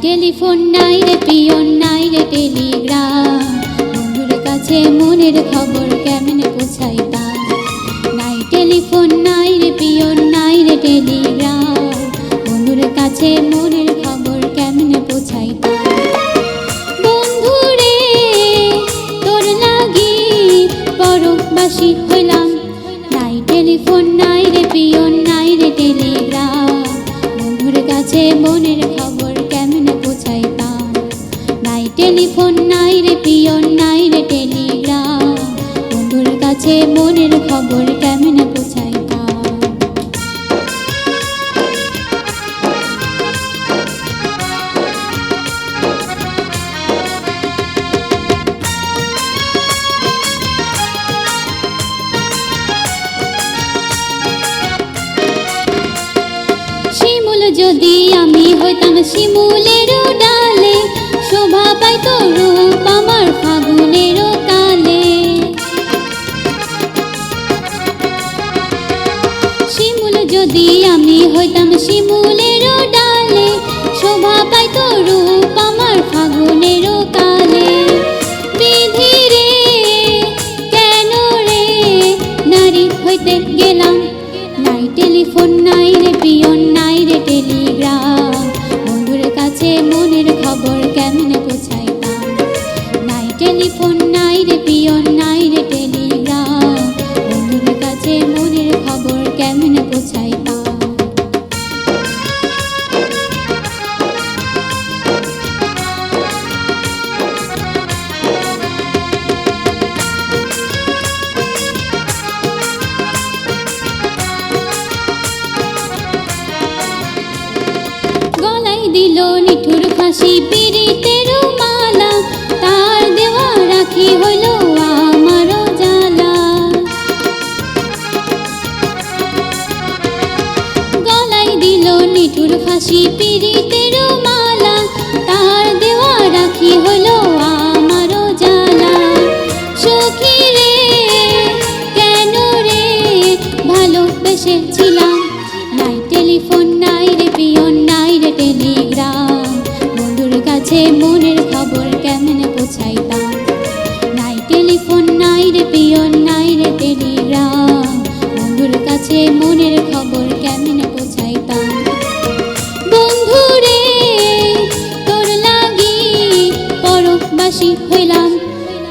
Telephone নাই রে peon নাই রে টেলিগ্রাম, বন্ধুর কাছে মনের খবর কেমনে পৌঁছাইতাম। নাই টেলিফোন নাই রে পিয়ন নাই রে টেলিগ্রাম, বন্ধুর কাছে মনের খবর কেমনে পৌঁছাইতাম। বন্ধুরে তোর লাগি পরবাসী হইলাম, নাই টেলিফোন নাই রে পিয়ন নাই রে টেলিগ্রাম, বন্ধুর কাছে মনের খবর কেমনে পৌঁছাইতাম। নাই টেলিফোন নাই রে পিয়ন নাই রে টেলিগ্রাম, বন্ধুর কাছে মনের খবর কেমনে পৌঁছাইতাম। শিমুল যদি আমি হইতাম শিমুলের ডালে, শোভা পাইত রূপ আমার ফাগুনের কালে। শিমুল যদি আমি হইতাম শিমুলের ডালে, শোভা পাইত রূপ আমার ফাগুনের কালে। বিধি রে কেন রে নারী হইতে গেলাম, নাই টেলিফোন নাই রে পিয়ন নাই রে টেলিগ্রাম, বন্ধুর কাছে মনের খবর কেমনে পৌঁছাইতাম। নাই টেলিফোন নাই রে পিয়ন নাই রে টেলিগ্রাম, বন্ধুর কাছে মনের খবর কেমনে পৌঁছাইতাম। গলায় দিল নিঠুর ফাঁসি পীড়িতের মালা, তার দেওয়া রাখি হইল আমারও জ্বালা। গলায় দিল নিঠুর ফাঁসি পীড়িতের মালা, তার দেওয়া রাখি হইল আমারও জ্বালা। সখী রে কেন রে ভালোবেসেছিলাম, নাই টেলিফোন নাই রে পিয়ন নাই রে টেলিগ্রাম, বন্ধুর কাছে মনের খবর কেমনে পৌঁছাইতাম। নাই টেলিফোন নাই রে পিয়ন নাই রে টেলিগ্রাম, বন্ধুর কাছে মনের খবর কেমনে পৌঁছাইতাম। বন্ধুরে তোর লাগি পরবাসী হইলাম,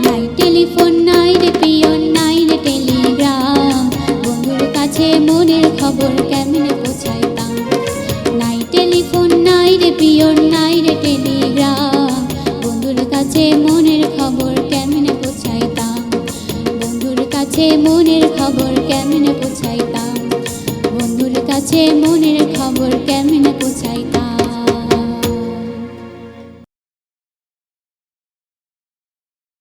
নাই টেলিফোন নাই রে পিয়ন নাই রে টেলিগ্রাম, বন্ধুর কাছে মনের খবর কেমনে পৌঁছাইতাম। নাই টেলিফোন নাই রে পিয়ন নাই রে টেলিগ্রাম, বন্ধুর কাছে মনের খবর কেমনে পৌঁছাইতাম। বন্ধুর কাছে মনের খবর কেমনে পৌঁছাইতাম, বন্ধুর কাছে